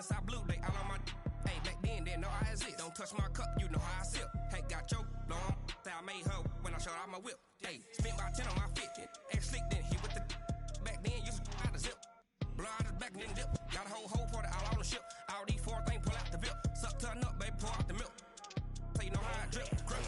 inside blue, they all on my. Hey, back then, didn't know I exist. Don't touch my cup, you know how I sip. Hey, got your long. Say I made her when I showed out my whip. Hey, spent about 10 on my fit. Ex slick, then hit with the. Back then, used to out the zip. Blow out his back and then dip. Got a whole party all on the ship. All these four things pull out the VIP. Suck to a nut, baby, pour out the milk. So you know how I drip. Grip.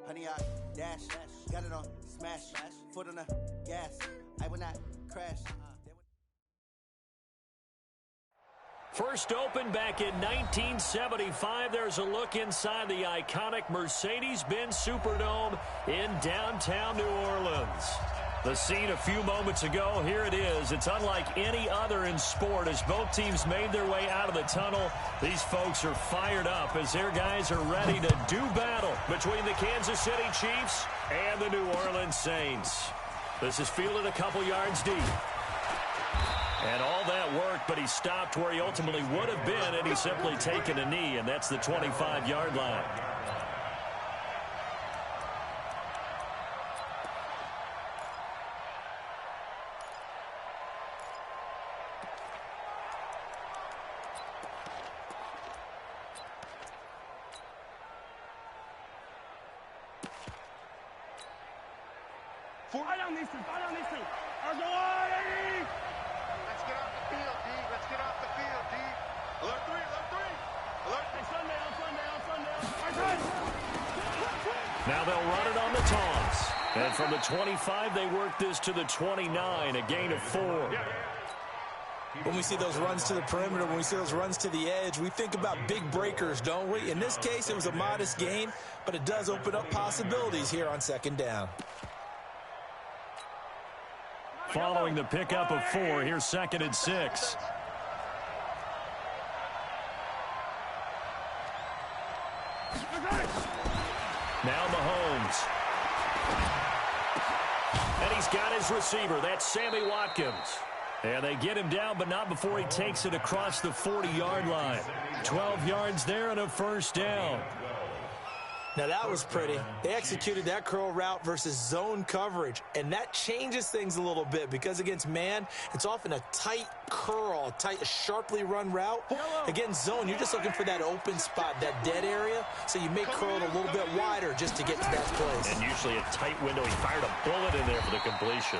Honey, I dash, got it on, smash, foot on the gas, I will not crash. First opened back in 1975, there's a look inside the iconic Mercedes-Benz Superdome in downtown New Orleans. The scene a few moments ago, here it is. It's unlike any other in sport as both teams made their way out of the tunnel. These folks are fired up as their guys are ready to do battle between the Kansas City Chiefs and the New Orleans Saints. This is fielded a couple yards deep. And all that worked, but he stopped where he ultimately would have been, and he's simply taken a knee, and that's the 25-yard line. Right on these two. Let's get off the field, D. Let's get off the field, D. Alert three. Alert. Hey, Sunday. Now they'll run it on the taunts. And from the 25, they work this to the 29, a gain of 4. When we see those runs to the perimeter, when we see those runs to the edge, we think about big breakers, don't we? In this case, it was a modest gain, but it does open up possibilities here on second down. Following the pickup of 4, here's 2nd and 6. Now Mahomes. And he's got his receiver. That's Sammy Watkins. And they get him down, but not before he takes it across the 40-yard line. 12 yards there and a first down. Now that was pretty. They executed that curl route versus zone coverage, and that changes things a little bit because against man, it's often a tight curl, a sharply run route. Against zone, you're just looking for that open spot, that dead area, so you make curl it a little bit wider just to get to that place. And usually a tight window. He fired a bullet in there for the completion.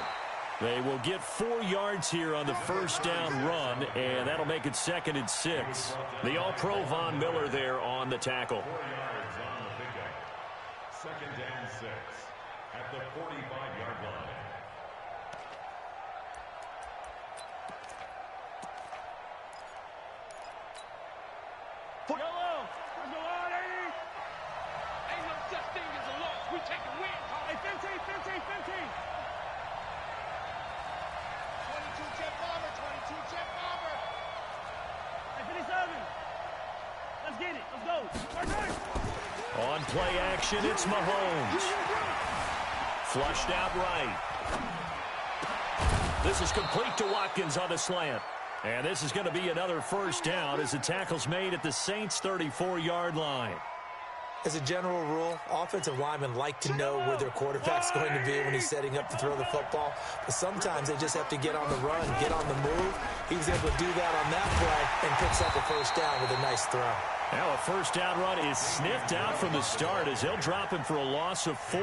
They will get 4 yards here on the first down run, and that'll make it 2nd and 6. The All-Pro Von Miller there on the tackle. 2nd and 6 at the 45-yard line. Yellow! Let's go on, 80! Ain't no such thing as a loss. We taking wins. Hey, 15. 22 jet bomber. Hey, 57. Let's get it. Let's go. On play action, it's Mahomes. Flushed out right. This is complete to Watkins on the slant. And this is going to be another first down as the tackle's made at the Saints' 34-yard line. As a general rule, offensive linemen like to know where their quarterback's going to be when he's setting up to throw the football. But sometimes they just have to get on the run, get on the move. He was able to do that on that play and picks up a first down with a nice throw. Now a first down run is sniffed out from the start as they'll drop him for a loss of 4.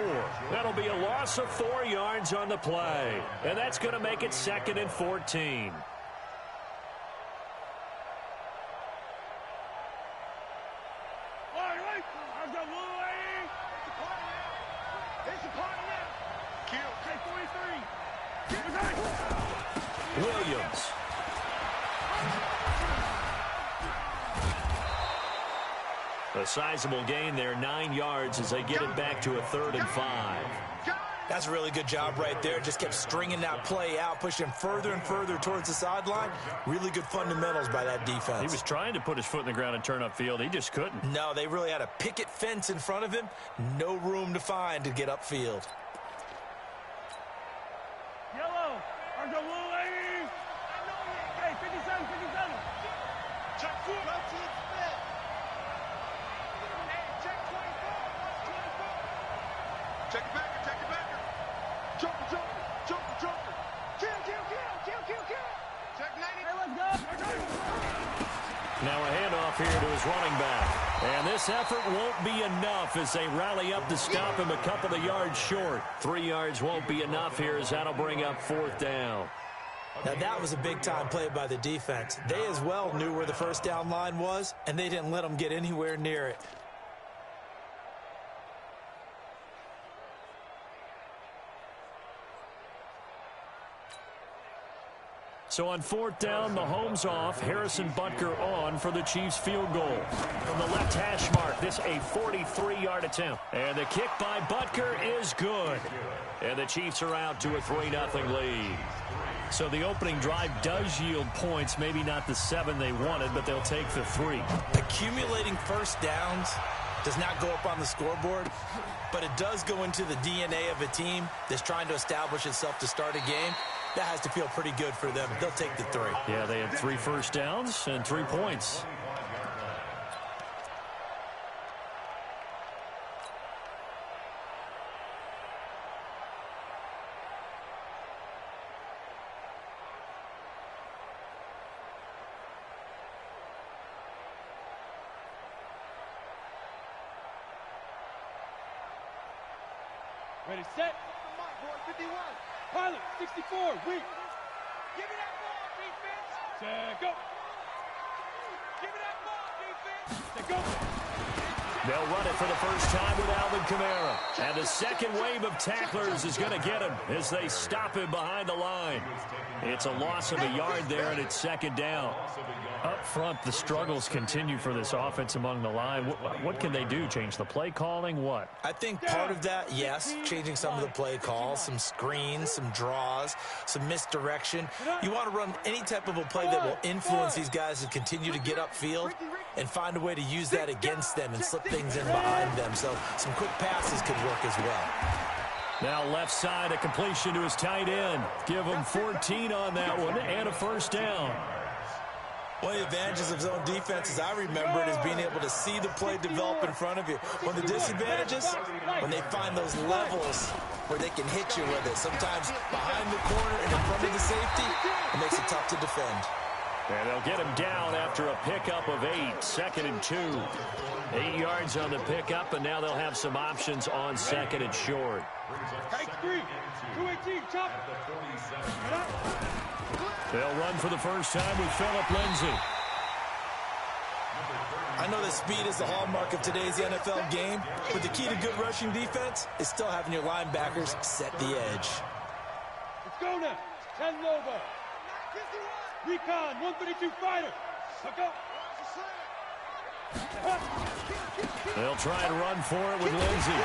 That'll be a loss of 4 yards on the play. And that's going to make it 2nd and 14. Williams. A sizable gain there, 9 yards as they get it back to a 3rd and 5. That's a really good job right there. Just kept stringing that play out, pushing him further and further towards the sideline. Really good fundamentals by that defense. He was trying to put his foot in the ground and turn upfield. He just couldn't. No, they really had a picket fence in front of him. No room to find to get upfield. Yellow. Argo blue, ladies. Hey, 57, 57. Check 4. Go to the spin. Check 24. 24. Check it back. Check it back. Joker, Joker, Joker, Joker. Kill, kill, kill, kill, kill, kill. Check 90. Hey, let's go. Now a handoff here to his running back. And this effort won't be enough as they rally up to stop him a couple of yards short. 3 yards won't be enough here as that'll bring up 4th down. Now that was a big-time play by the defense. They as well knew where the first down line was, and they didn't let them get anywhere near it. So on 4th down, Mahomes off, Harrison Butker on for the Chiefs field goal. From the left hash mark, this a 43-yard attempt. And the kick by Butker is good. And the Chiefs are out to a 3-0 lead. So the opening drive does yield points, maybe not the 7 they wanted, but they'll take the 3. Accumulating first downs does not go up on the scoreboard, but it does go into the DNA of a team that's trying to establish itself to start a game. That has to feel pretty good for them. They'll take the 3. Yeah, they had 3 first downs and 3 points. Ready, set. 51. Pilot, 64, weak. Give me that ball, defense. Set, go. Give me that ball, defense. Set, go. They'll run it for the first time with Alvin Kamara. And the second wave of tacklers is going to get him as they stop him behind the line. It's a loss of a yard there, and it's 2nd down. Up front, the struggles continue for this offense among the line. What can they do? Change the play calling? What? I think part of that, yes, changing some of the play calls, some screens, some draws, some misdirection. You want to run any type of a play that will influence these guys to continue to get upfield and find a way to use that against them and slip things in behind them. So some quick passes could work as well. Now left side, a completion to his tight end. Give him 14 on that one and a first down. One of the advantages of zone defense, as I remember it, is being able to see the play develop in front of you. One of the disadvantages, when they find those levels where they can hit you with it. Sometimes behind the corner and in front of the safety, it makes it tough to defend. And they'll get him down after a pickup of 8, 2nd and 2. 8 yards on the pickup, and now they'll have some options on 2nd and short. Take 3, 218, chop. They'll run for the first time with Phillip Lindsay. I know that speed is the hallmark of today's NFL game, but the key to good rushing defense is still having your linebackers set the edge. Let's go now. 10 Nova. Recon, 132 fighter. Let's go. They'll try and run for it with Lindsay.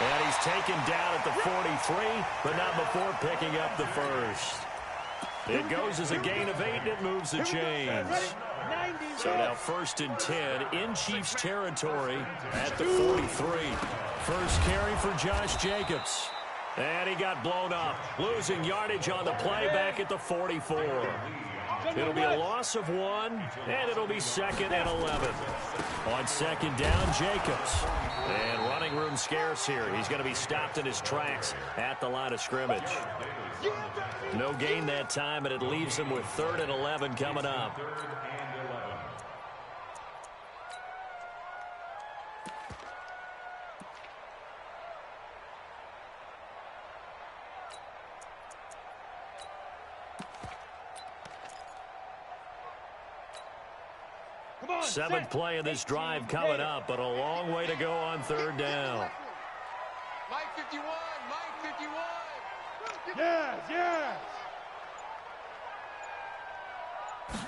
And he's taken down at the 43, but not before picking up the first. It goes as a gain of 8, and it moves the chains. So now 1st and 10 in Chiefs territory at the 43. First carry for Josh Jacobs. And he got blown up, losing yardage on the play back at the 44. It'll be a loss of 1, and it'll be 2nd and 11. On 2nd down, Jacobs. And running room scarce here. He's going to be stopped in his tracks at the line of scrimmage. No gain that time, and it leaves him with 3rd and 11 coming up. Seventh play of this drive coming up, but a long way to go on 3rd down. Mike 51, Mike 51. Yes, yes.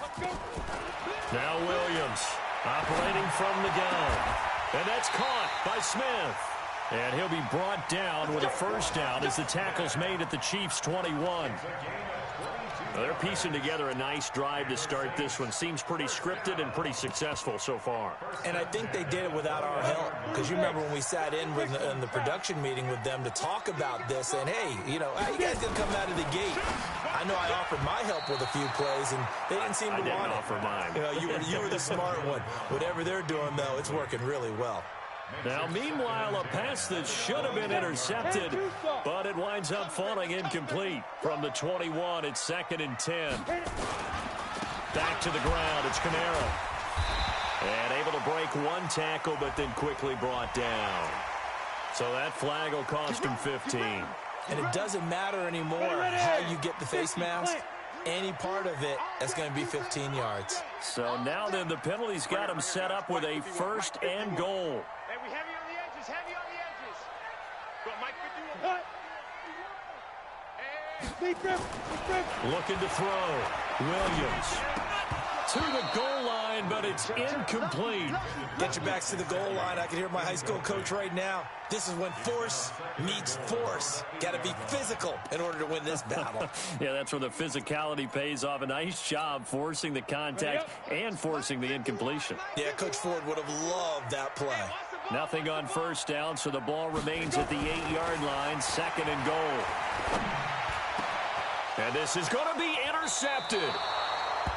Let's go. Now Williams operating from the gun. And that's caught by Smith. And he'll be brought down with a 1st down as the tackle's made at the Chiefs' 21. They're piecing together a nice drive to start this one. Seems pretty scripted and pretty successful so far. And I think they did it without our help. Because you remember when we sat in the production meeting with them to talk about this, and hey, you know, how you guys going to come out of the gate? I know I offered my help with a few plays, and they didn't seem to want it. I didn't offer mine. You know, you were the smart one. Whatever they're doing, though, it's working really well. Now, meanwhile, a pass that should have been intercepted, but it winds up falling incomplete. From the 21, it's 2nd and 10. Back to the ground, it's Canaro. And able to break 1 tackle, but then quickly brought down. So that flag will cost him 15. And it doesn't matter anymore how you get the face mask. Any part of it, that's going to be 15 yards. So now then the penalty's got him set up with a 1st and goal. Hey, we heavy on the edges, heavy on the edges. Go, Mike 51. Looking to throw. Williams to the goal line, but it's incomplete. Get your backs to the goal line. I can hear my high school coach right now. This is when force meets force. Got to be physical in order to win this battle. Yeah, that's where the physicality pays off. A nice job forcing the contact and forcing the incompletion. Yeah, Coach Ford would have loved that play. Nothing on 1st down, so the ball remains at the 8-yard line, 2nd and goal. And this is going to be intercepted.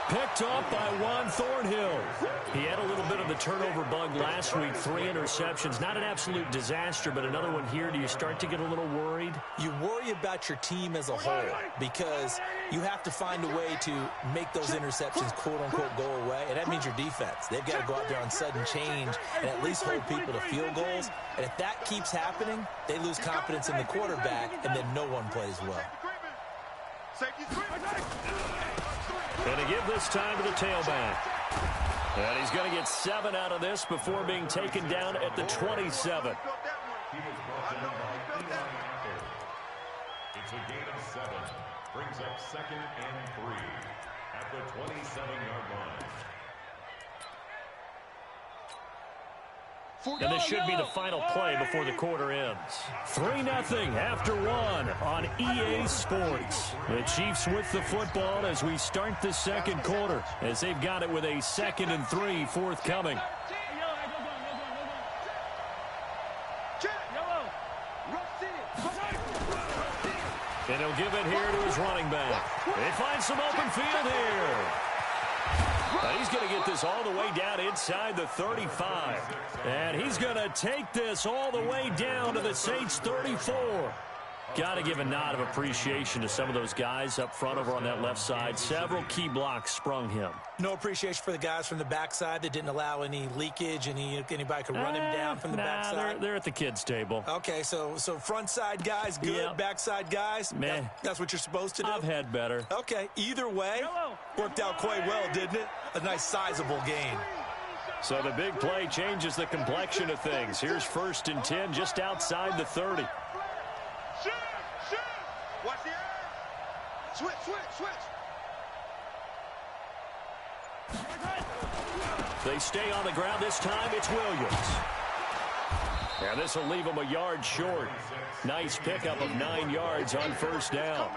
Picked off by Juan Thornhill. He had a little bit of the turnover bug last week, 3 interceptions. Not an absolute disaster, but another one here. Do you start to get a little worried? You worry about your team as a whole because you have to find a way to make those interceptions, quote-unquote, go away, and that means your defense. They've got to go out there on sudden change and at least hold people to field goals. And if that keeps happening, they lose confidence in the quarterback, and then no one plays well. Going to give this time to the tailback. And he's going to get 7 out of this before being taken down at the 27. It's a gain of 7. Brings up 2nd and 3 at the 27-yard line. And this should be the final play before the quarter ends. 3-0 after 1 on EA Sports. The Chiefs with the football as we start the 2nd quarter, as they've got it with a 2nd and 3 forthcoming. And he'll give it here to his running back. They find some open field here. He's going to get this all the way down inside the 35. And he's going to take this all the way down to the Saints' 34. Got to give a nod of appreciation to some of those guys up front over on that left side. Several key blocks sprung him. No appreciation for the guys from the backside that didn't allow any leakage, anybody could run him down from the backside. They're at the kids' table. Okay, so front side guys good, Yep. Backside guys, Man, that's what you're supposed to do? I've had better. Okay, either way, worked out quite well, didn't it? A nice sizable gain. So the big play changes the complexion of things. Here's 1st and 10 just outside the 30. Watch the air. Switch. They stay on the ground this time. It's Williams. And this will leave him a yard short. Nice pickup of 9 yards on 1st down.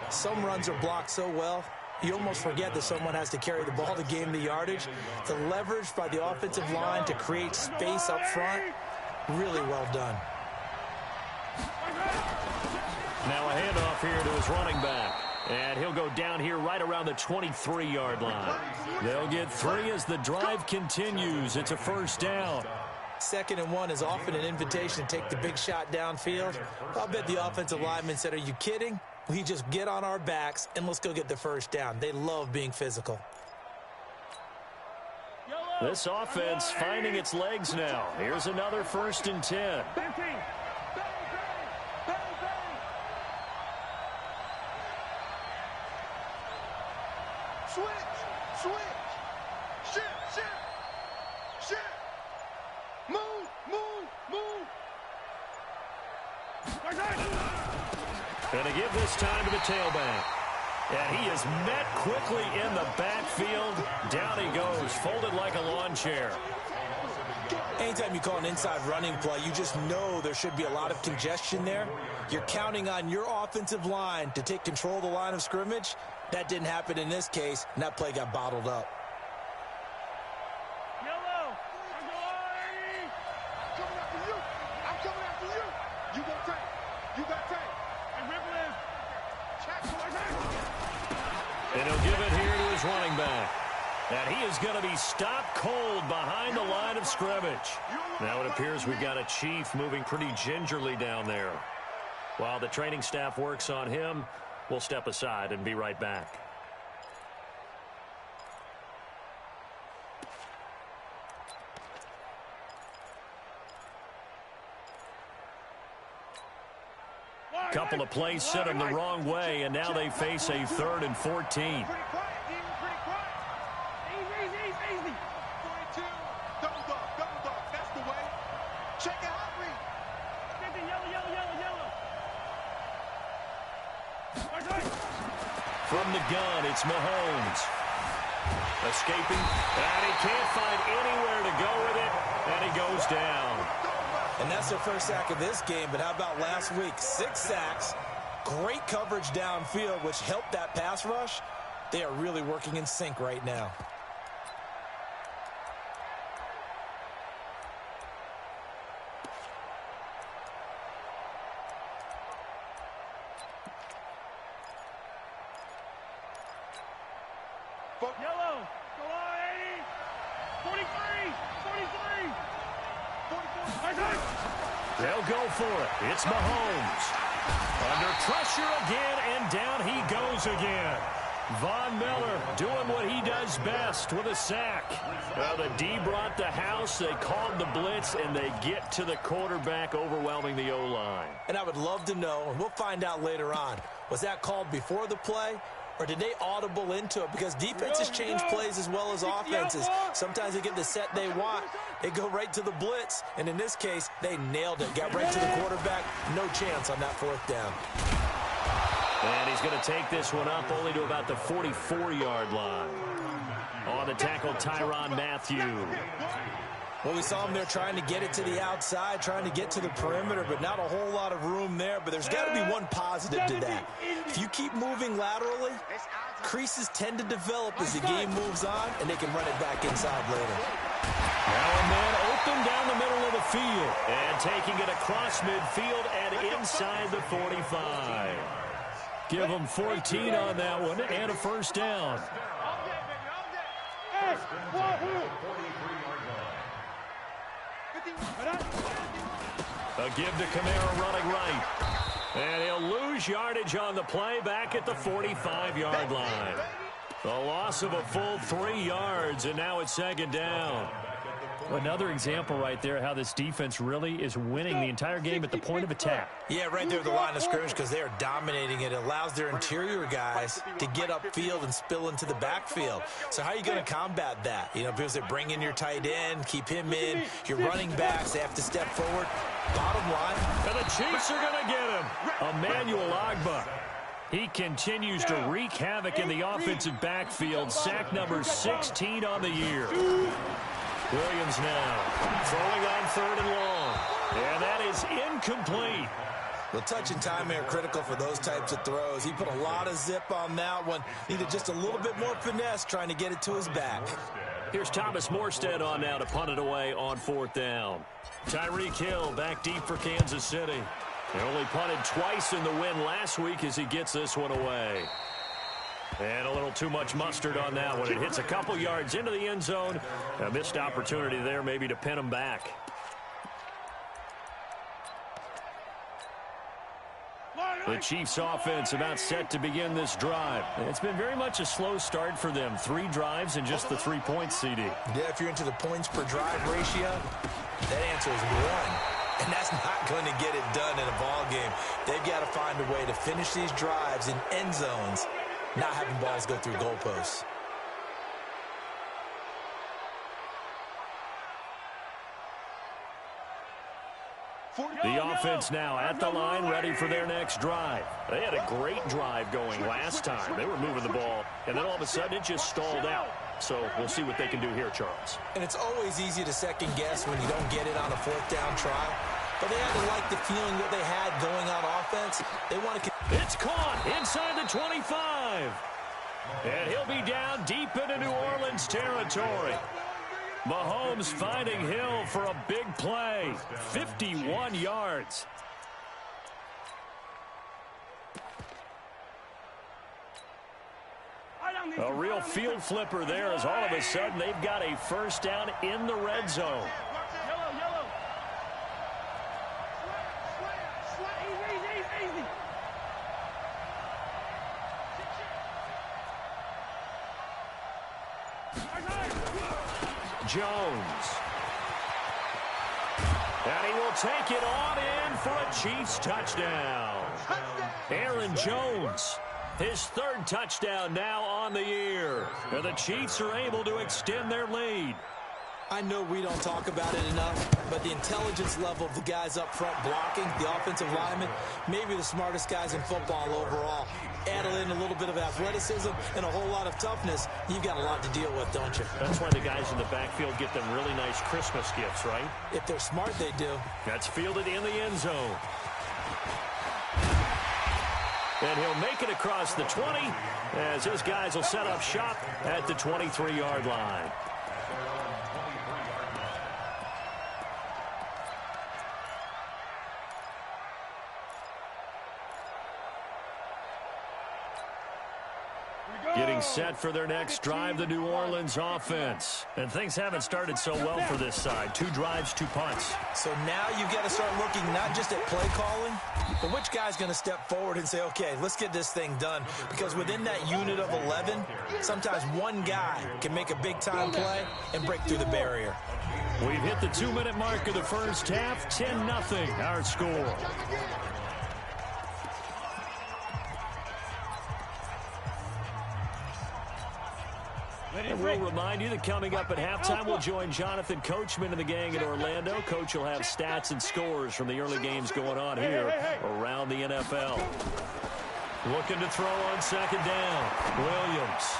Some runs are blocked so well, you almost forget that someone has to carry the ball to gain the yardage. The leverage by the offensive line to create space up front, really well done. Now a handoff here to his running back. And he'll go down here right around the 23-yard line. They'll get 3 as the drive continues. It's a first down. 2nd and 1 is often an invitation to take the big shot downfield. I'll bet the offensive lineman said, are you kidding? We just get on our backs and let's go get the first down. They love being physical. This offense finding its legs now. Here's another 1st and 10. Going to give this time to the tailback. And he is met quickly in the backfield. Down he goes, folded like a lawn chair. Anytime you call an inside running play, you just know there should be a lot of congestion there. You're counting on your offensive line to take control of the line of scrimmage. That didn't happen in this case, and that play got bottled up. And he'll give it here to his running back. And he is going to be stopped cold behind the line of scrimmage. Now it appears we've got a Chief moving pretty gingerly down there. While the training staff works on him, we'll step aside and be right back. Couple of plays sent them the wrong way, and now they face a 3rd and 14. From the gun, it's Mahomes. Escaping, and he can't find anywhere to go with it, and he goes down. And that's their first sack of this game, but how about last week? 6 sacks, great coverage downfield, which helped that pass rush. They are really working in sync right now. Yellow, go on, 80, 43, 43, 44. They'll go for it. It's Mahomes. Under pressure again, and down he goes again. Von Miller doing what he does best with a sack. Well, the D brought the house. They called the blitz, and they get to the quarterback, overwhelming the O-line. And I would love to know, and we'll find out later on, was that called before the play, or did they audible into it? Because defenses change plays as well as offenses. Sometimes they get the set they want. They go right to the blitz. And in this case, they nailed it. Got right to the quarterback. No chance on that 4th down. And he's going to take this one up only to about the 44-yard line. On the tackle, Tyrann Mathieu. Well, we saw him there trying to get it to the outside, trying to get to the perimeter, but not a whole lot of room there. But there's got to be one positive to that. If you keep moving laterally, creases tend to develop as the game moves on, and they can run it back inside later. Now and then, open down the middle of the field. And taking it across midfield and inside the 45. Give them 14 on that one and a first down. A give to Kamara running right. And he'll lose yardage on the play back at the 45-yard line. A loss of a full 3 yards, and now it's 2nd down. Another example right there how this defense really is winning the entire game at the point of attack. Yeah, right there at the line of scrimmage because they are dominating it. It allows their interior guys to get upfield and spill into the backfield. So how are you going to combat that? You know, because they bring in your tight end, keep him in. Your running backs, they have to step forward. Bottom line. And the Chiefs are going to get him. Emmanuel Ogbah. He continues to wreak havoc in the offensive backfield. Sack number 16 on the year. Williams now throwing on 3rd and long. And that is incomplete. Well, touch and timing are critical for those types of throws. He put a lot of zip on that one. Needed just a little bit more finesse trying to get it to his back. Here's Thomas Morstead on now to punt it away on 4th down. Tyreek Hill back deep for Kansas City. He only punted twice in the win last week as he gets this one away. And a little too much mustard on that one. It hits a couple yards into the end zone. A missed opportunity there maybe to pin them back. The Chiefs offense about set to begin this drive. It's been very much a slow start for them. 3 drives and just the 3 points, CD. Yeah, if you're into the points per drive ratio, that answer is 1. And that's not going to get it done in a ball game. They've got to find a way to finish these drives in end zones, not having balls go through goalposts. The offense now at the line, ready for their next drive. They had a great drive going last time. They were moving the ball, and then all of a sudden it just stalled out. So we'll see what they can do here, Charles. And it's always easy to second guess when you don't get it on a 4th down try. But they had to like the feeling that they had going on offense. They want to. It's caught inside the 25. And he'll be down deep into New Orleans territory. Mahomes finding Hill for a big play. 51 yards. A real field flipper there as all of a sudden they've got a first down in the red zone. Jones. And he will take it on in for a Chiefs touchdown. Aaron Jones, his 3rd touchdown now on the year. And the Chiefs are able to extend their lead. I know we don't talk about it enough, but the intelligence level of the guys up front blocking, the offensive linemen, maybe the smartest guys in football overall. Add in a little bit of athleticism and a whole lot of toughness, you've got a lot to deal with, don't you? That's why the guys in the backfield get them really nice Christmas gifts, right? If they're smart, they do. That's fielded in the end zone. And he'll make it across the 20 as his guys will set up shop at the 23-yard line. Getting set for their next drive, the New Orleans offense. And things haven't started so well for this side. 2 drives, 2 punts. So now you've got to start looking not just at play calling, but which guy's going to step forward and say, okay, let's get this thing done. Because within that unit of 11, sometimes one guy can make a big-time play and break through the barrier. We've hit the 2-minute mark of the first half. 10-0 our score. And we'll remind you that coming up at halftime, we'll join Jonathan Coachman and the gang in Orlando. Coach will have stats and scores from the early games going on here around the NFL. Looking to throw on 2nd down. Williams.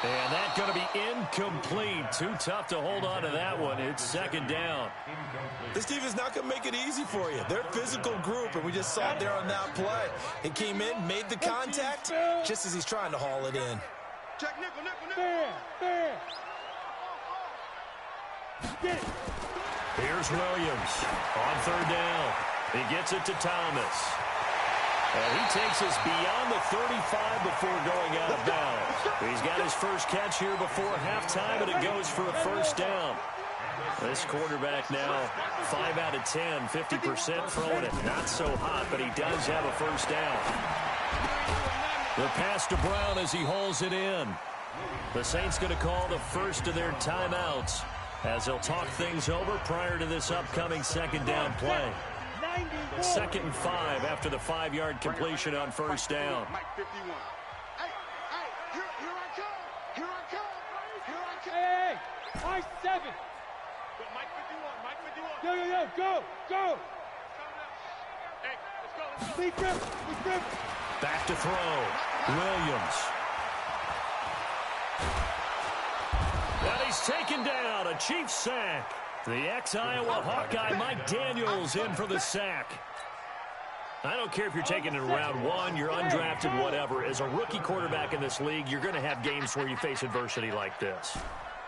And that's going to be incomplete. Too tough to hold on to that one. It's 2nd down. This team is not going to make it easy for you. They're a physical group, and we just saw it there on that play. He came in, made the contact, just as he's trying to haul it in. Check nickel. Fair. Get it. Here's Williams on 3rd down. He gets it to Thomas. And he takes us beyond the 35 before going out of bounds. He's got his first catch here before halftime, and it goes for a first down. This quarterback now 5 out of 10, 50% throwing it. Not so hot, but he does have a first down. The pass to Brown as he hauls it in. The Saints going to call the first of their timeouts as they'll talk things over prior to this upcoming 2nd down play. 2nd and 5 after the 5-yard completion on first down. Hey, Mike 7. Yo, go. Hey, let's go. Back to throw. Williams. And he's taken down. A Chiefs sack. The ex-Iowa Hawkeye Mike Daniels in for the sack. I don't care if you're taking it in round 1, you're undrafted, whatever. As a rookie quarterback in this league, you're going to have games where you face adversity like this.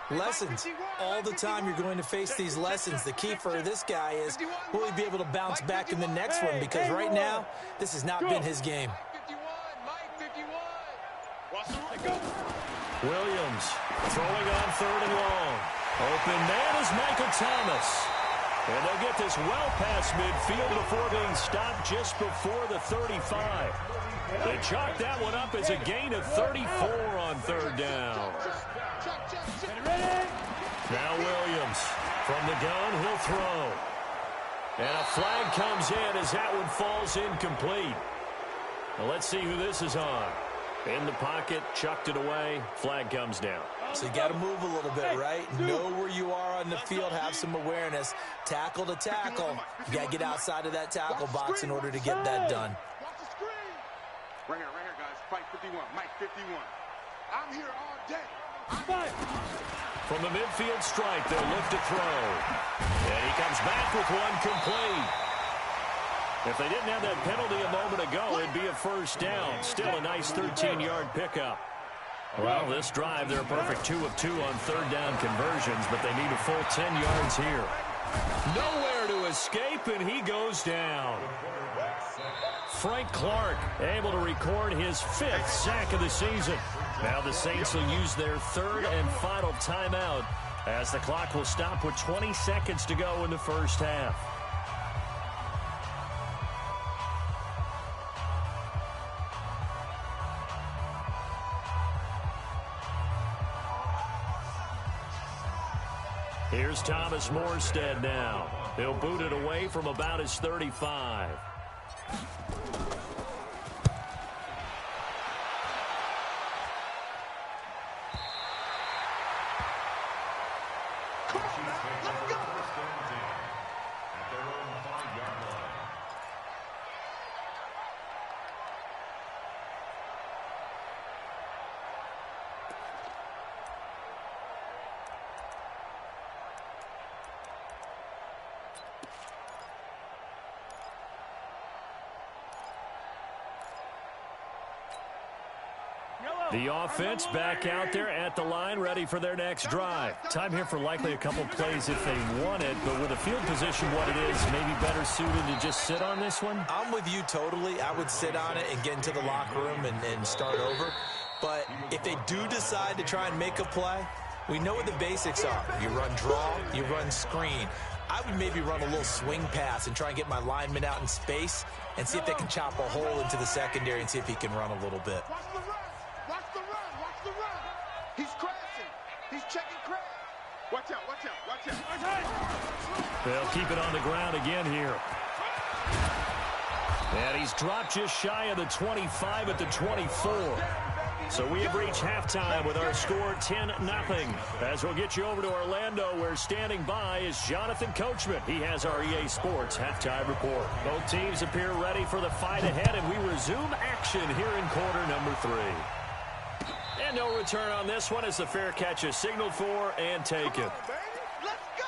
Lessons. All the time you're going to face these lessons. The key for this guy is, will he be able to bounce back in the next one? Because right now, this has not been his game. Williams throwing on 3rd and long. Open man is Michael Thomas. And they'll get this well past midfield before being stopped just before the 35. They chalk that one up as a gain of 34 on 3rd down. Now Williams from the gun, he'll throw. And a flag comes in as that one falls incomplete. Well, let's see who this is on. In the pocket, chucked it away, flag comes down. So you got to move a little bit, right? Know where you are on the field, have some awareness. Tackle to tackle. You got to get outside of that tackle box in order to get that done. Right here, guys. Fight 51. Mike 51. I'm here all day. From the midfield strike, they'll look to throw. And he comes back with one complete. If they didn't have that penalty a moment ago, it'd be a first down. Still a nice 13-yard pickup. Well, this drive, they're a perfect 2 of 2 on 3rd down conversions, but they need a full 10 yards here. Nowhere to escape, and he goes down. Frank Clark able to record his 5th sack of the season. Now the Saints will use their 3rd and final timeout as the clock will stop with 20 seconds to go in the first half. Here's Thomas Morstead now. He'll boot it away from about his 35. The offense back out there at the line, ready for their next drive. Time here for likely a couple plays if they want it, but with a field position what it is, maybe better suited to just sit on this one? I'm with you totally. I would sit on it and get into the locker room and start over. But if they do decide to try and make a play, we know what the basics are. You run draw, you run screen. I would maybe run a little swing pass and try and get my lineman out in space and see if they can chop a hole into the secondary and see if he can run a little bit. He's crashing. He's checking crash. Watch out, watch out, watch out. They'll keep it on the ground again here. And he's dropped just shy of the 25 at the 24. So we have reached halftime with our score 10-0. As we'll get you over to Orlando, where standing by is Jonathan Coachman. He has our EA Sports halftime report. Both teams appear ready for the fight ahead, and we resume action here in quarter number 3. And no return on this one as the fair catch is signaled for and taken. Let's go!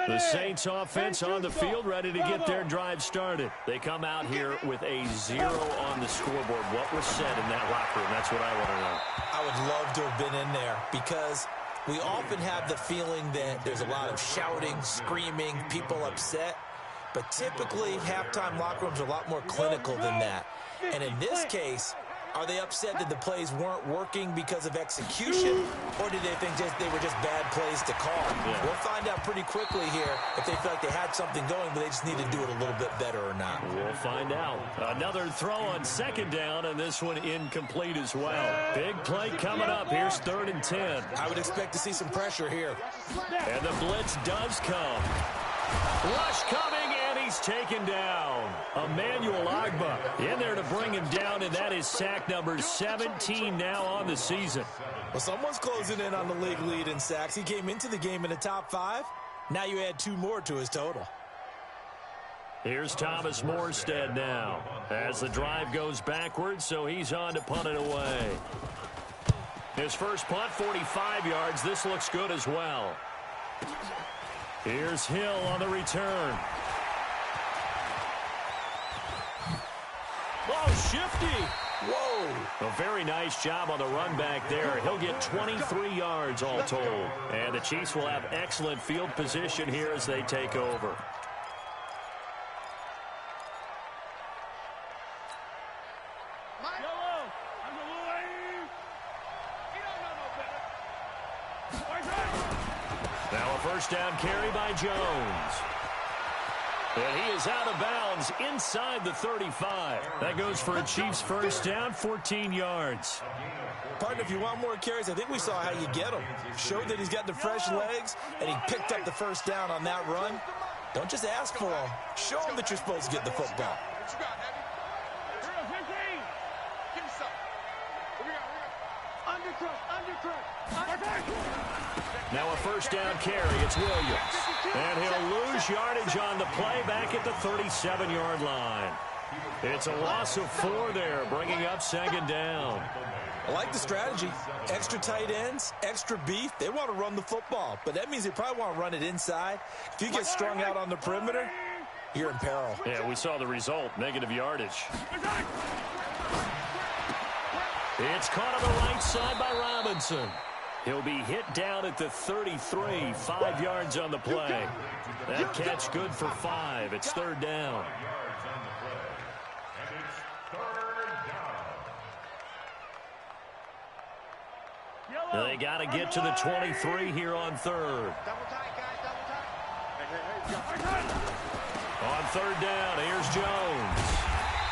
The Saints offense on the field, ready to get their drive started. They come out here with a 0 on the scoreboard. What was said in that locker room? That's what I want to know. I would love to have been in there because we often have the feeling that there's a lot of shouting, screaming, people upset. But typically, halftime locker rooms are a lot more clinical than that. And in this case, are they upset that the plays weren't working because of execution, or did they think they were just bad plays to call? Yeah. We'll find out pretty quickly here if they feel like they had something going, but they just need to do it a little bit better or not. We'll find out. Another throw on second down, and this one incomplete as well. Big play coming up. Here's 3rd and 10. I would expect to see some pressure here. And the blitz does come. Rush coming, and he's taken down. Emmanuel Agba in there to bring him down, and that is sack number 17 now on the season. Well, someone's closing in on the league lead in sacks. He came into the game in the top 5. Now you add 2 more to his total. Here's Thomas Morstead now as the drive goes backwards, so he's on to punt it away. His first punt, 45 yards. This looks good as well. Here's Hill on the return. Oh, shifty. Whoa. A very nice job on the run back there. He'll get 23 yards all told. And the Chiefs will have excellent field position here as they take over. Now a first down carry by Jones. And he is out of bounds inside the 35. That goes for a Chiefs first down, 14 yards. Partner, if you want more carries, I think we saw how you get them. Showed that he's got the fresh legs, and he picked up the first down on that run. Don't just ask for them. Show them that you're supposed to get the football. Now a first down carry. It's Williams. And he'll lose yardage on the play back at the 37-yard line. It's a loss of 4 there, bringing up second down. I like the strategy. Extra tight ends, extra beef. They want to run the football, but that means they probably want to run it inside. If you get strung out on the perimeter, you're in peril. Yeah, we saw the result, negative yardage. It's caught on the right side by Robinson. He'll be hit down at the 33, 5 yards on the play. That catch good for 5. It's third down. They got to get to the 23 here on third. On third down, here's Jones.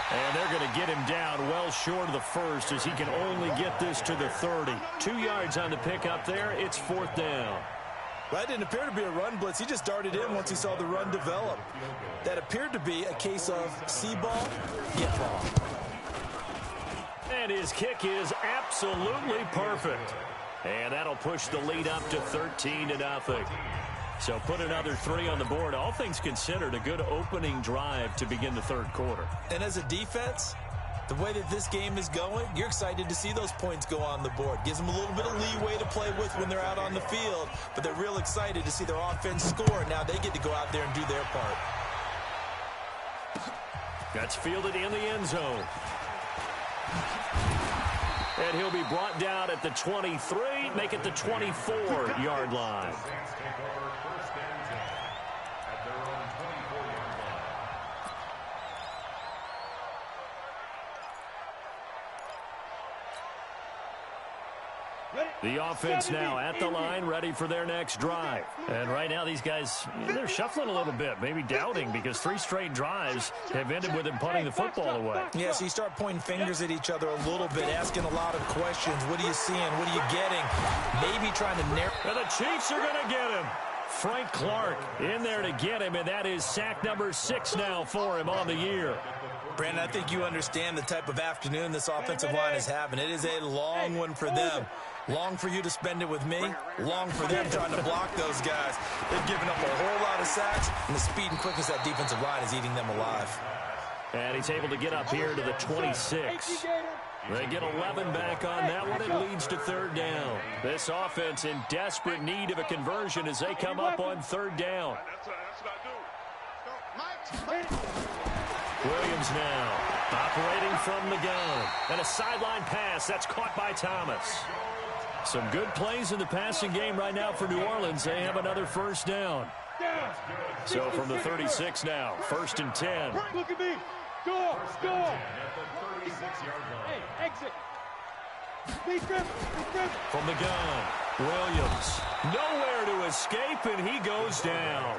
And they're going to get him down well short of the first as he can only get this to the 30. 2 yards on the pickup there. It's fourth down. Well, that didn't appear to be a run blitz. He just darted in once he saw the run develop. That appeared to be a case of see ball, get ball. And his kick is absolutely perfect. And that'll push the lead up to 13-0. So put another 3 on the board. All things considered, a good opening drive to begin the third quarter. And as a defense, the way that this game is going, you're excited to see those points go on the board. Gives them a little bit of leeway to play with when they're out on the field, but they're real excited to see their offense score. Now they get to go out there and do their part. That's fielded in the end zone. And he'll be brought down at the 23, make it the 24-yard line. The offense now at the line, ready for their next drive. And right now, these guys, they're shuffling a little bit, maybe doubting, because 3 straight drives have ended with them punting the football away. Yeah, so you start pointing fingers at each other a little bit, asking a lot of questions. What are you seeing? What are you getting? Maybe trying to narrow. And the Chiefs are going to get him. Frank Clark in there to get him, and that is sack number 6 now for him on the year. Brandon, I think you understand the type of afternoon this offensive line is having. It is a long one for them. Long for you to spend it with me. Long for them trying to block those guys. They've given up a whole lot of sacks, and the speed and quickness of that defensive line is eating them alive. And he's able to get up here to the 26. They get 11 back on that one. It leads to third down. This offense in desperate need of a conversion as they come up on third down. Williams now operating from the gun. And a sideline pass. That's caught by Thomas. Some good plays in the passing game right now for New Orleans. They have another first down. So from the 36 now, 1st and 10. Look at me. Go. Hey, exit. From the gun, Williams. Nowhere to escape, and he goes down.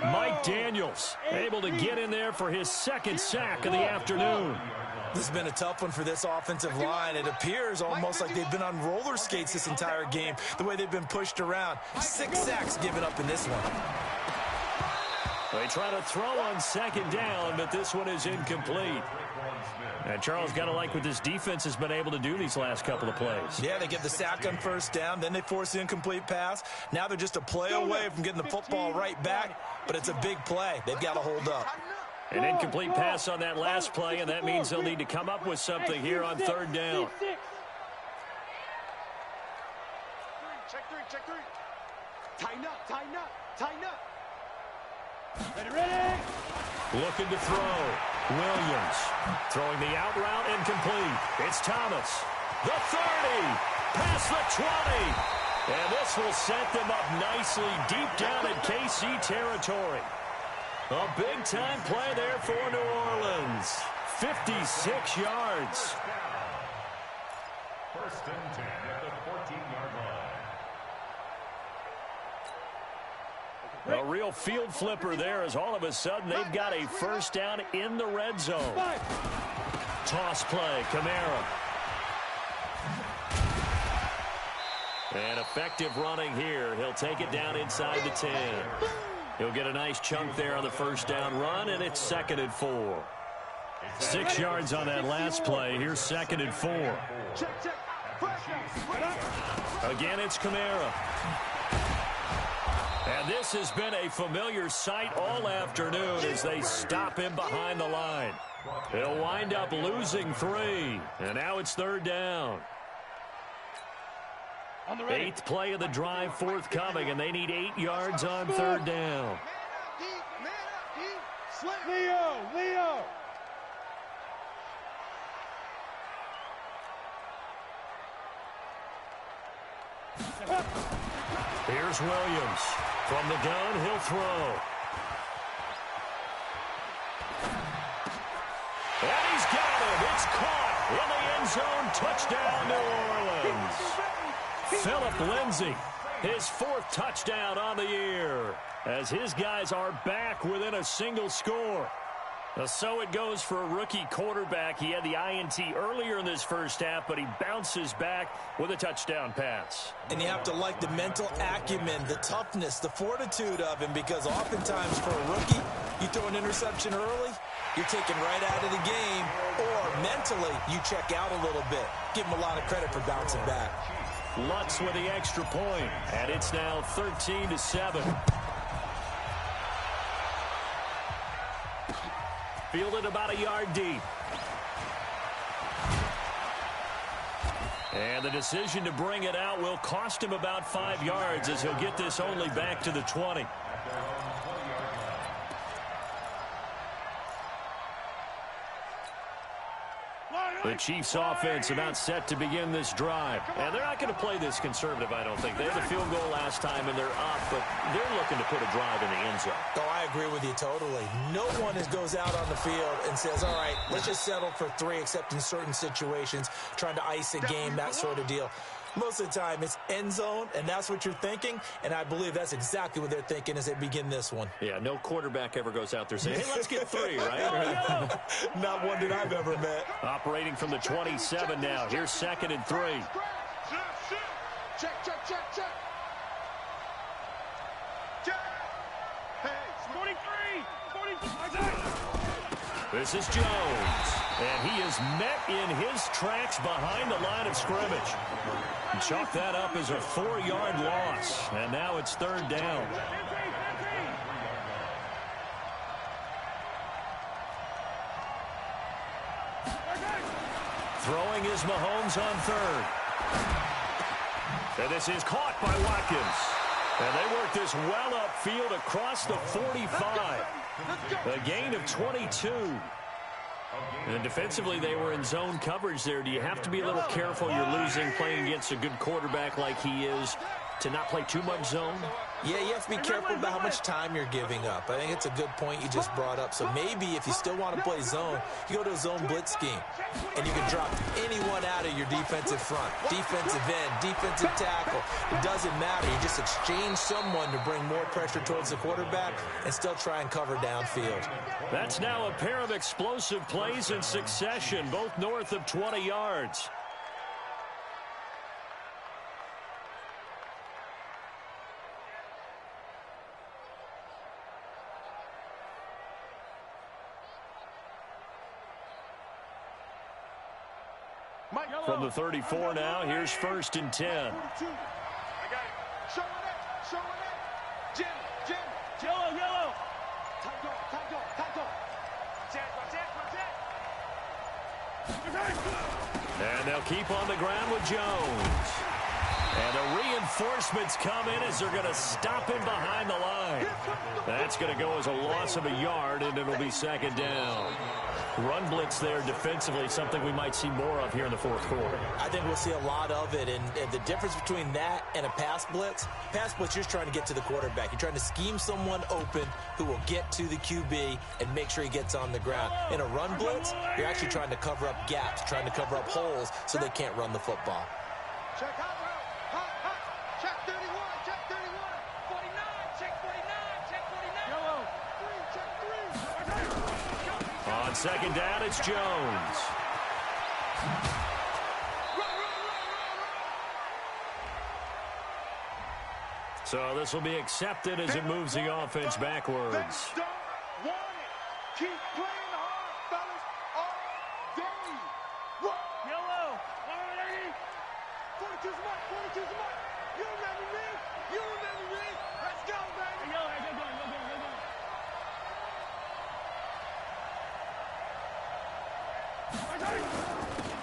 Mike Daniels able to get in there for his 2nd sack of the afternoon. This has been a tough one for this offensive line. It appears almost like they've been on roller skates this entire game, the way they've been pushed around. 6 sacks given up in this one. They try to throw on 2nd down, but this one is incomplete. And Charles, got to like what this defense has been able to do these last couple of plays. Yeah, they get the sack on 1st down, then they force the incomplete pass. Now they're just a play away from getting the football right back, but it's a big play. They've got to hold up. An incomplete pass on that last play, and that means they'll need to come up with something here on 3rd down. Check 3. Tighten up. Ready? Looking to throw. Williams throwing the out route incomplete. It's Thomas. The 30. Past the 20. And this will set them up nicely deep down in KC territory. A big-time play there for New Orleans. 56 yards. First and 10 at the 14-yard line. A real field flipper there as all of a sudden they've got a first down in the red zone. Toss play, Kamara. And effective running here. He'll take it down inside the 10. He'll get a nice chunk there on the first down run, and it's 2nd and 4. 6 yards on that last play. Here's 2nd and 4. Again, it's Kamara. And this has been a familiar sight all afternoon as they stop him behind the line. He'll wind up losing 3. And now it's 3rd down. 8th play of the drive forthcoming, and they need 8 yards on 3rd down. Leo! Here's Williams. From the gun, he'll throw. And he's got it. It's caught in the end zone. Touchdown, New Orleans. Philip Lindsay, his 4th touchdown on the year, as his guys are back within a single score. So it goes for a rookie quarterback. He had the INT earlier in this first half, but he bounces back with a touchdown pass. And you have to like the mental acumen, the toughness, the fortitude of him, because oftentimes for a rookie, you throw an interception early, you're taken right out of the game, or mentally you check out a little bit. Give him a lot of credit for bouncing back. Lutz with the extra point, and it's now 13-7. Fielded about a yard deep. And the decision to bring it out will cost him about 5 yards as he'll get this only back to the 20. The Chiefs offense about set to begin this drive. And they're not going to play this conservative, I don't think. They had the field goal last time, and they're up, but they're looking to put a drive in the end zone. Oh, I agree with you totally. No one goes out on the field and says, all right, let's just settle for 3, except in certain situations, trying to ice a game, that sort of deal. Most of the time, it's end zone, and that's what you're thinking, and I believe that's exactly what they're thinking as they begin this one. Yeah, no quarterback ever goes out there saying, hey, let's get 3, right? Not one that I've ever met. Operating from the 27 now. Here's 2nd and 3. Check. Hey, 43. This is Jones, and he is met in his tracks behind the line of scrimmage. Chalk that up as a 4-yard loss, and now it's 3rd down. Throwing is Mahomes on 3rd. And this is caught by Watkins. And they work this well upfield across the 45. A gain of 22. And defensively, they were in zone coverage there. Do you have to be a little careful? You're losing playing against a good quarterback like he is to not play too much zone? Yeah, you have to be careful about how much time you're giving up. I think it's a good point you just brought up. So maybe if you still want to play zone, you go to a zone blitz scheme. And you can drop anyone out of your defensive front. Defensive end, defensive tackle. It doesn't matter. You just exchange someone to bring more pressure towards the quarterback and still try and cover downfield. That's now a pair of explosive plays in succession, both north of 20 yards. From the 34 now, here's 1st and 10. I got it. Show it. Jim. Yellow. And they'll keep on the ground with Jones. And the reinforcements come in as they're going to stop him behind the line. That's going to go as a loss of a yard, and it'll be second down. Run blitz there defensively, something we might see more of here in the fourth quarter. I think we'll see a lot of it, and the difference between that and a pass blitz, you're just trying to get to the quarterback. You're trying to scheme someone open who will get to the QB and make sure he gets on the ground. In a run blitz, you're actually trying to cover up gaps, trying to cover up holes so they can't run the football. Check hot, hot. Check 31, check 31. 49, check 49, check 49. Yellow. 3, check 3. On second down, it's Jones. So this will be accepted as it moves the offense backwards. They don't want it. Keep playing hard, fellas, all day. Yellow. 42's mark, 42's mark. You remember me? You remember me? Let's go, baby. Yo, go.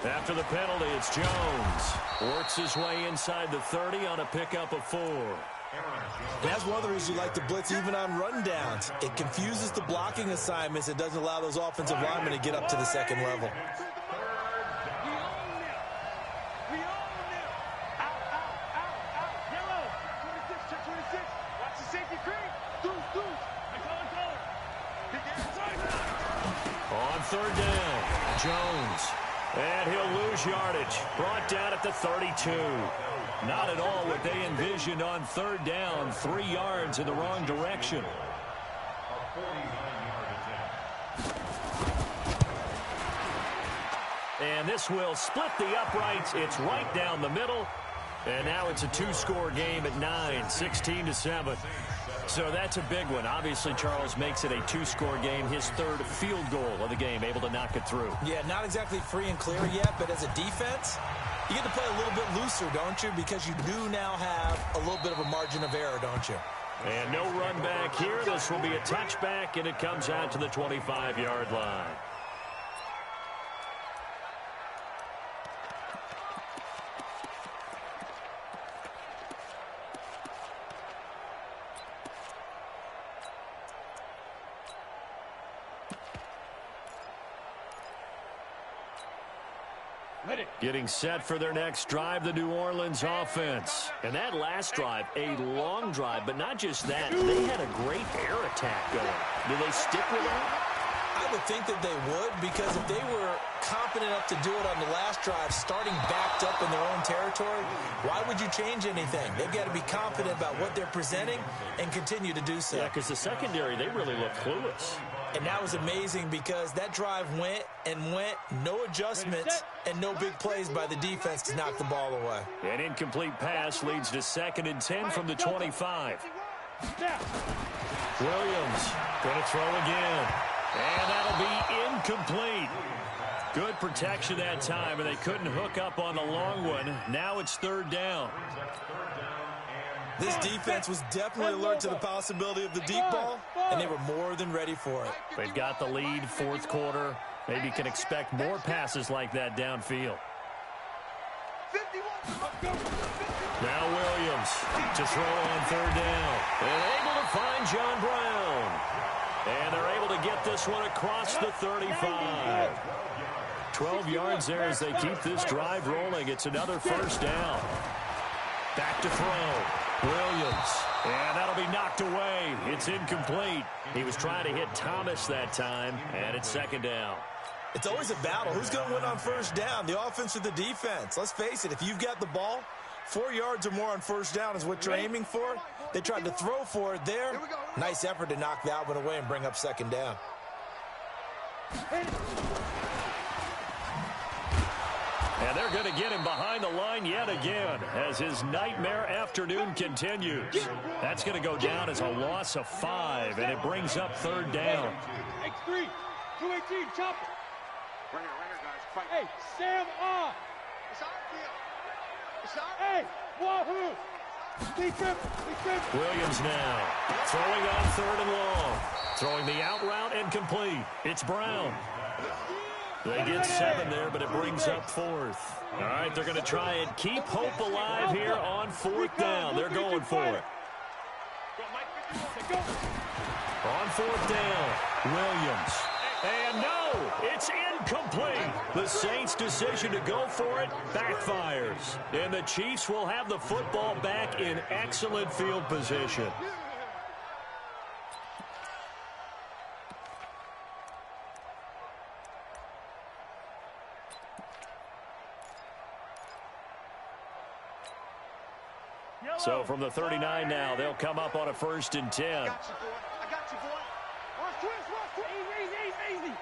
After the penalty, it's Jones. Works his way inside the 30 on a pickup of 4. And that's one of the reasons you like to blitz even on rundowns. It confuses the blocking assignments. It doesn't allow those offensive linemen to get up to the second level. We own them. Out. Yellow. 26, check 26. Watch the safety creep. Deuce. I call it. On third down, Jones. And he'll lose yardage. Brought down at the 32. Not at all what they envisioned on third down. 3 yards in the wrong direction. And this will split the uprights. It's right down the middle. And now it's a 2-score game at 9, 16-7. So that's a big one. Obviously, Charles makes it a 2-score game. His third field goal of the game, able to knock it through. Yeah, not exactly free and clear yet, but as a defense, you get to play a little bit looser, don't you? Because you do now have a little bit of a margin of error, don't you? And no run back here. This will be a touchback, and it comes out to the 25-yard line. Getting set for their next drive, the New Orleans offense. And that last drive, a long drive, but not just that. They had a great air attack going. Do they stick with that? I would think that they would, because if they were competent enough to do it on the last drive, starting backed up in their own territory, why would you change anything? They've got to be confident about what they're presenting and continue to do so. Yeah, because the secondary, they really look clueless. And that was amazing because that drive went, no adjustments, and no big plays by the defense to knock the ball away. An incomplete pass leads to 2nd and 10 from the 25. Williams going to throw again. And that'll be incomplete. Good protection that time, and they couldn't hook up on the long one. Now it's third down. This defense was definitely alert to the possibility of the deep ball, and they were more than ready for it. They've got the lead, fourth quarter. Maybe can expect more passes like that downfield. Now Williams to throw on third down. And able to find John Brown. And they're able to get this one across the 35. 12 yards there as they keep this drive rolling. It's another first down. Back to throw. Williams. And that'll be knocked away. It's incomplete. He was trying to hit Thomas that time, and it's second down. It's always a battle. Who's going to win on first down, the offense or the defense? Let's face it, if you've got the ball, 4 yards or more on first down is what you're aiming for. They tried to throw for it there. Nice effort to knock that one away and bring up second down. And they're going to get him behind the line yet again as his nightmare afternoon continues. That's going to go down as a loss of 5, and it brings up third down. X3, 218, chopper. Right here, guys. Fight. Hey, Sam off. It's our deal. It's our Hey, wahoo. Defense. Williams now throwing on third and long. Throwing the out route and complete. It's Brown. They get 7 there, but it brings up 4th. All right, they're going to try and keep hope alive here on 4th down. They're going for it. On 4th down, Williams. And no, it's incomplete. The Saints' decision to go for it backfires. And the Chiefs will have the football back in excellent field position. So from the 39 now, they'll come up on a 1st and 10. I got you, boy. Rush twist. Easy.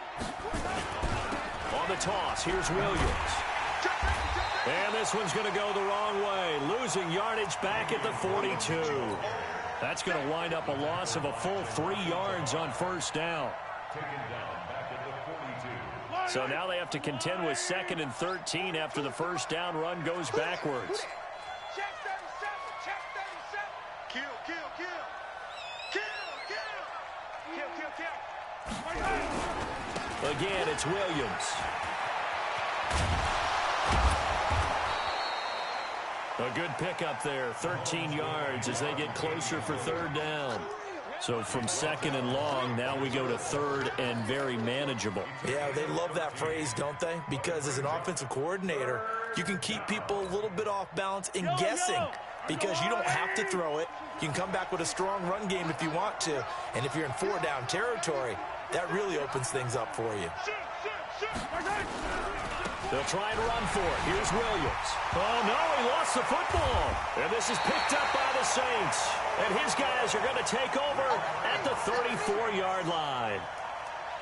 On the toss, here's Williams. And this one's going to go the wrong way, losing yardage back at the 42. That's going to wind up a loss of a full 3 yards on 1st down. Taken down back at the 42. So now they have to contend with 2nd and 13 after the 1st down run goes backwards. Check 37. Kill. Again, it's Williams. A good pickup there, 13 yards as they get closer for 3rd down. So from 2nd and long, now we go to 3rd and very manageable. Yeah, they love that phrase, don't they? Because as an offensive coordinator, you can keep people a little bit off balance and guessing because you don't have to throw it. You can come back with a strong run game if you want to. And if you're in 4-down territory, that really opens things up for you. They'll try and run for it. Here's Williams. Oh, no, he lost the football. And this is picked up by the Saints. And his guys are going to take over at the 34-yard line.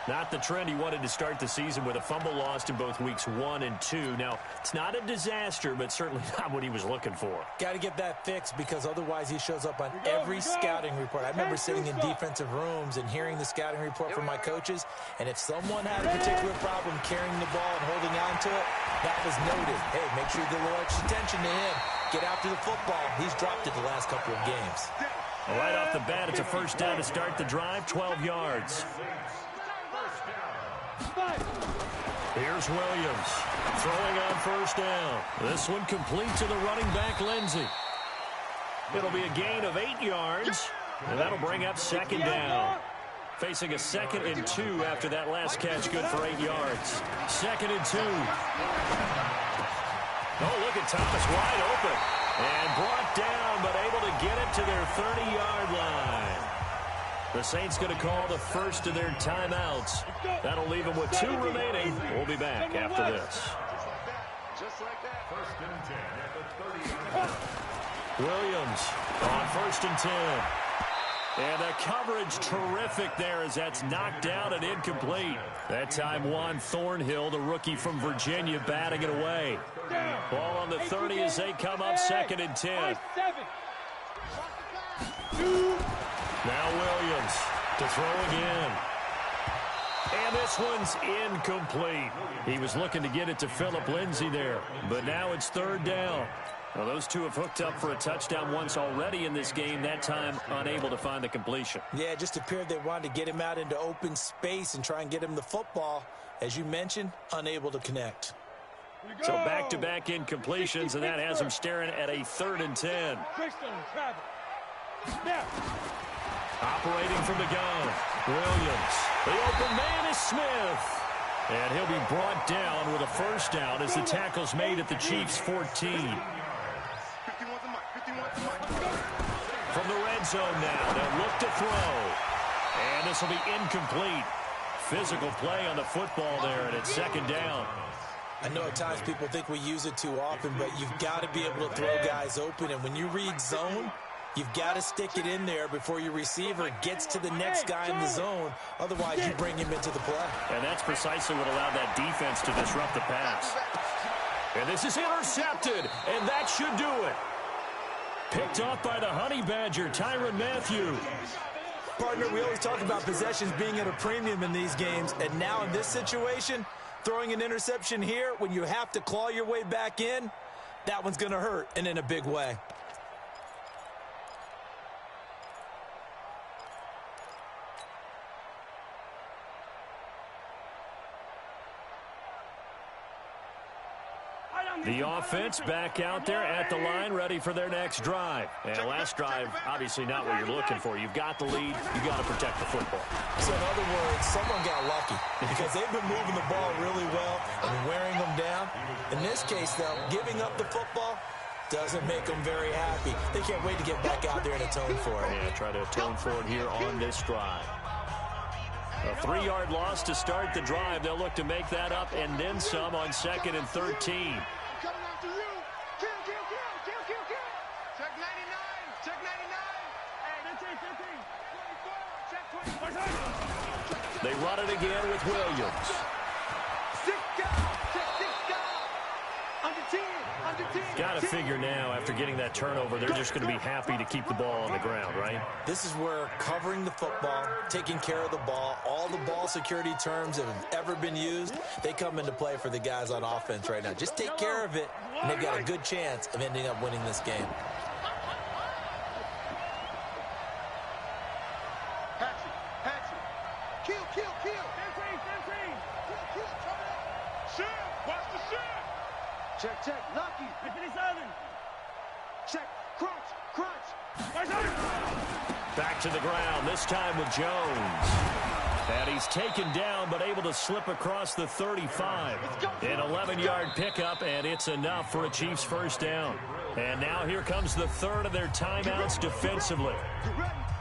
Not the trend he wanted to start the season with a fumble lost in both weeks 1 and 2. Now, it's not a disaster, but certainly not what he was looking for. Got to get that fixed because otherwise he shows up on every scouting report. I remember sitting in defensive rooms and hearing the scouting report from my coaches, and if someone had a particular problem carrying the ball and holding on to it, that was noted. Hey, make sure you give a little extra attention to him. Get after the football. He's dropped it the last couple of games. Right off the bat, it's a 1st down to start the drive, 12 yards. Here's Williams throwing on 1st down. This one complete to the running back, Lindsey. It'll be a gain of 8 yards, and that'll bring up 2nd down. Facing a 2nd and 2 after that last catch, good for 8 yards. 2nd and 2. Oh, look at Thomas wide open. And brought down, but able to get it to their 30-yard line. The Saints going to call the first of their timeouts. That'll leave them with 2 remaining. We'll be back after this. Just like that. 1st and 10 at the 30-yard line. Williams on 1st and 10. And the coverage terrific there as that's knocked down and incomplete. That time Juan Thornhill, the rookie from Virginia, batting it away. Ball on the 30 as they come up 2nd and 10. Now Williams to throw again. And this one's incomplete. He was looking to get it to Phillip Lindsay there, but now it's 3rd down. Well, those two have hooked up for a touchdown once already in this game, that time unable to find the completion. Yeah, it just appeared they wanted to get him out into open space and try and get him the football. As you mentioned, unable to connect. So back-to-back incompletions, and that has him staring at a 3rd and 10. Operating from the gun, Williams. The open man is Smith. And he'll be brought down with a 1st down as the tackle's made at the Chiefs' 14. From the red zone now, they'll look to throw. And this will be incomplete. Physical play on the football there, and it's 2nd down. I know at times people think we use it too often, but you've got to be able to throw guys open. And when you read zone, you've got to stick it in there before your receiver gets to the next guy in the zone. Otherwise, you bring him into the play. And that's precisely what allowed that defense to disrupt the pass. And this is intercepted, and that should do it. Picked off by the Honey Badger, Tyrann Mathieu. Partner, we always talk about possessions being at a premium in these games, and now in this situation, throwing an interception here when you have to claw your way back in, that one's going to hurt, and in a big way. The offense back out there at the line, ready for their next drive. And last drive, obviously not what you're looking for. You've got the lead. You've got to protect the football. So in other words, someone got lucky because they've been moving the ball really well and wearing them down. In this case, though, giving up the football doesn't make them very happy. They can't wait to get back out there and atone for it. Yeah, try to atone for it here on this drive. A 3-yard loss to start the drive. They'll look to make that up and then some on 2nd and 13. Coming after you. Kill. Check 99. Check 99. Hey, 15. 24. Check 20. They run it again with Williams. 6 guys. Check 6 guys. Under 10. Got to figure now, after getting that turnover, they're just going to be happy to keep the ball on the ground, right? This is where covering the football, taking care of the ball, all the ball security terms that have ever been used, they come into play for the guys on offense right now. Just take care of it, and they've got a good chance of ending up winning this game. Hatchet. Kill. 15. Kill. Turn it up. Shit. Watch the shit. Check. Lucky. 57. Check. Crunch. Back to the ground, this time with Jones. And he's taken down, but able to slip across the 35. An 11-yard pickup, and it's enough for a Chiefs first down. And now here comes the third of their timeouts defensively.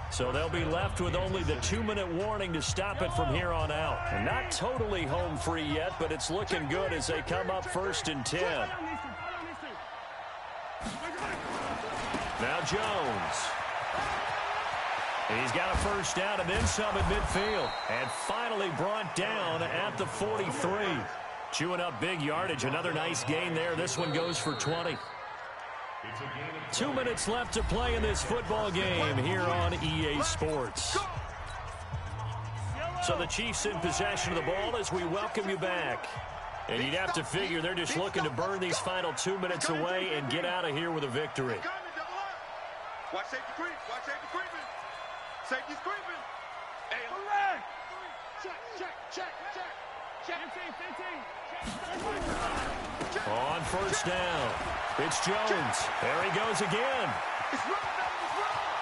So they'll be left with only the 2-minute warning to stop it from here on out. And not totally home free yet, but it's looking good as they come up 1st and 10. Now Jones. He's got a first down and then some at midfield. And finally brought down at the 43. Chewing up big yardage. Another nice gain there. This one goes for 20. 2 minutes left to play in this football game here on EA Sports. So the Chiefs in possession of the ball as we welcome you back. And you'd have to figure they're just looking to burn these final 2 minutes away and get out of here with a victory. Watch safety creep. Safety's creeping. Hey, hooray! Check. 15. On first down, it's Jones. There he goes again.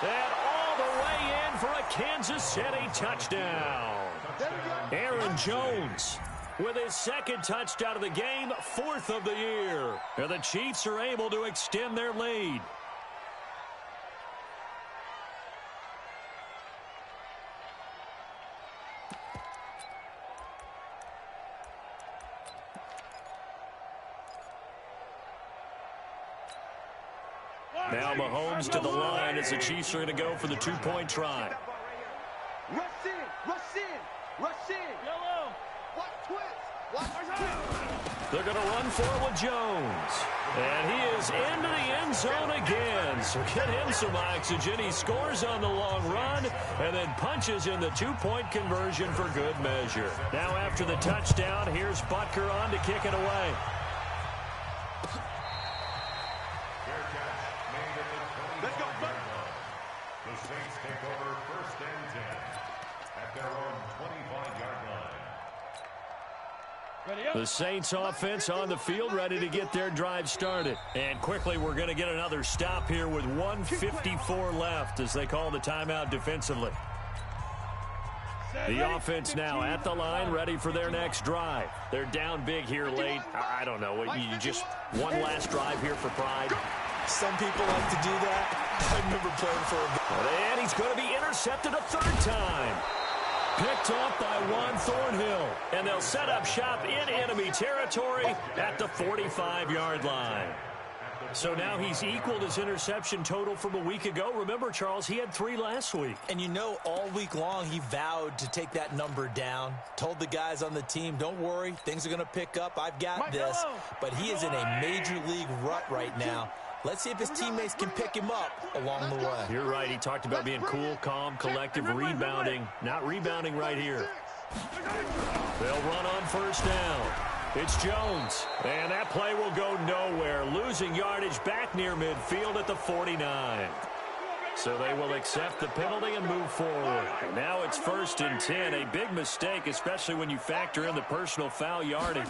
And all the way in for a Kansas City touchdown. Aaron Jones with his 2nd touchdown of the game, 4th of the year. And the Chiefs are able to extend their lead. Now Mahomes to the line as the Chiefs are going to go for the 2-point try. Rush in. Yellow. Watch twist. They're going to run for it with Jones. And he is into the end zone again. So get him some oxygen. He scores on the long run and then punches in the 2-point conversion for good measure. Now after the touchdown, here's Butker on to kick it away. Let's go, Butker. The Saints take over 1st and 10 at their own 25-yard line. The Saints offense on the field, ready to get their drive started. And quickly, we're going to get another stop here with 1:54 left as they call the timeout defensively. The offense now at the line, ready for their next drive. They're down big here late. I don't know. You just one last drive here for pride. Some people like to do that. I remember playing for him. And he's going to be intercepted a 3rd time. Picked off by Juan Thornhill. And they'll set up shop in enemy territory at the 45-yard line. So now he's equaled his interception total from a week ago. Remember, Charles, he had 3 last week. And you know, all week long he vowed to take that number down. Told the guys on the team, don't worry, things are going to pick up. I've got this. But he is in a major league rut right now. Let's see if his teammates can pick him up along the way. You're right. He talked about being cool, calm, collective, rebounding. Not rebounding right here. They'll run on first down. It's Jones. And that play will go nowhere. Losing yardage back near midfield at the 49. So they will accept the penalty and move forward. And now it's 1st and 10. A big mistake, especially when you factor in the personal foul yardage.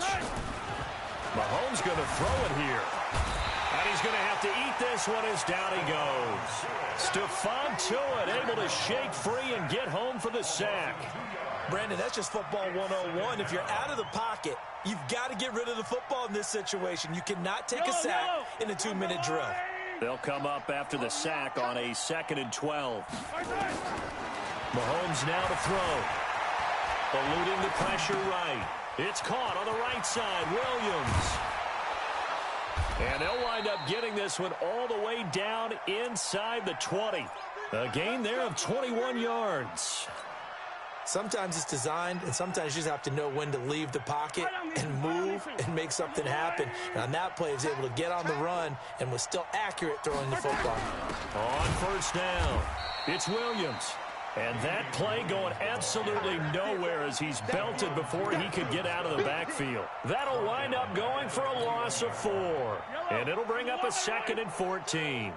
Mahomes going to throw it here. And he's going to have to eat this one as down he goes. Stephon Tuitt able to shake free and get home for the sack. Brandon, that's just football 101. If you're out of the pocket, you've got to get rid of the football in this situation. You cannot take a sack in a 2-minute drill. They'll come up after the sack on a 2nd and 12. Mahomes now to throw. Eluding the pressure right. It's caught on the right side. Williams. And they'll wind up getting this one all the way down inside the 20. A gain there of 21 yards. Sometimes it's designed, and sometimes you just have to know when to leave the pocket and move and make something happen. And on that play, he was able to get on the run and was still accurate throwing the football. On first down, it's Williams. And that play going absolutely nowhere as he's belted before he could get out of the backfield. That'll wind up going for a loss of 4. And it'll bring up a 2nd and 14.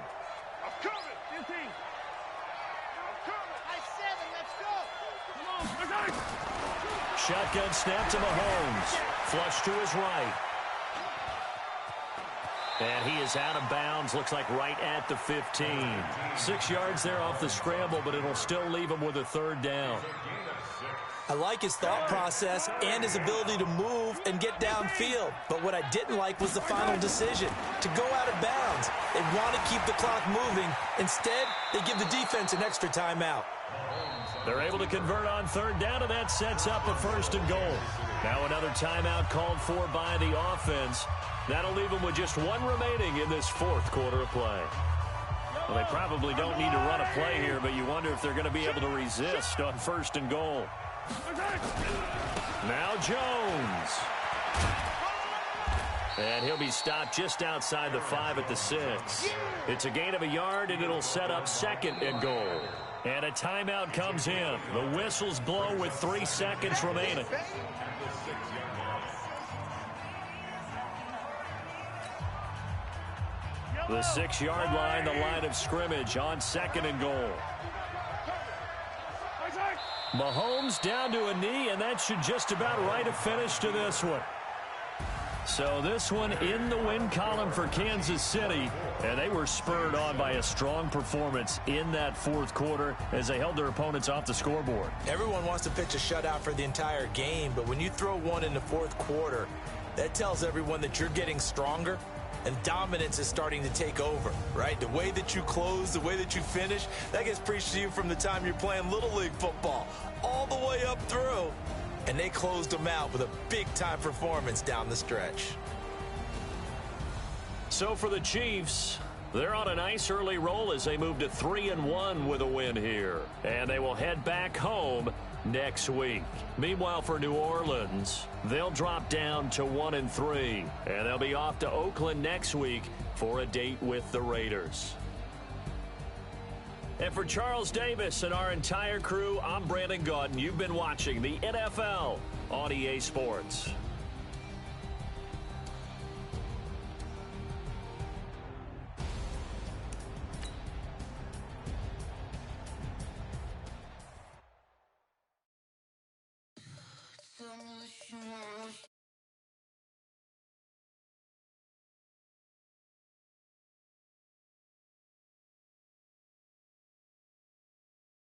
Shotgun snap to Mahomes. Flush to his right. And he is out of bounds, looks like right at the 15. 6 yards there off the scramble, but it'll still leave him with a 3rd down. I like his thought process and his ability to move and get downfield. But what I didn't like was the final decision, to go out of bounds. They want to keep the clock moving. Instead, they give the defense an extra timeout. They're able to convert on 3rd down, and that sets up a 1st and goal. Now another timeout called for by the offense. That'll leave them with just 1 remaining in this 4th quarter of play. Well, they probably don't need to run a play here, but you wonder if they're going to be able to resist on 1st and goal. Now Jones. And he'll be stopped just outside the 5 at the 6. It's a gain of a yard, and it'll set up 2nd and goal. And a timeout comes in. The whistles blow with 3 seconds remaining. The 6-yard line, the line of scrimmage on 2nd and goal. Mahomes down to a knee, and that should just about write a finish to this one. So this one in the win column for Kansas City, and they were spurred on by a strong performance in that 4th quarter as they held their opponents off the scoreboard. Everyone wants to pitch a shutout for the entire game, but when you throw one in the 4th quarter, that tells everyone that you're getting stronger and dominance is starting to take over, right? The way that you close, the way that you finish, that gets preached to you from the time you're playing Little League football all the way up through. And they closed them out with a big-time performance down the stretch. So for the Chiefs, they're on a nice early roll as they move to 3-1 with a win here. And they will head back home next week. Meanwhile, for New Orleans, they'll drop down to 1-3. And they'll be off to Oakland next week for a date with the Raiders. And for Charles Davis and our entire crew, I'm Brandon Gaudin. You've been watching the NFL on EA Sports. Tell me what you want.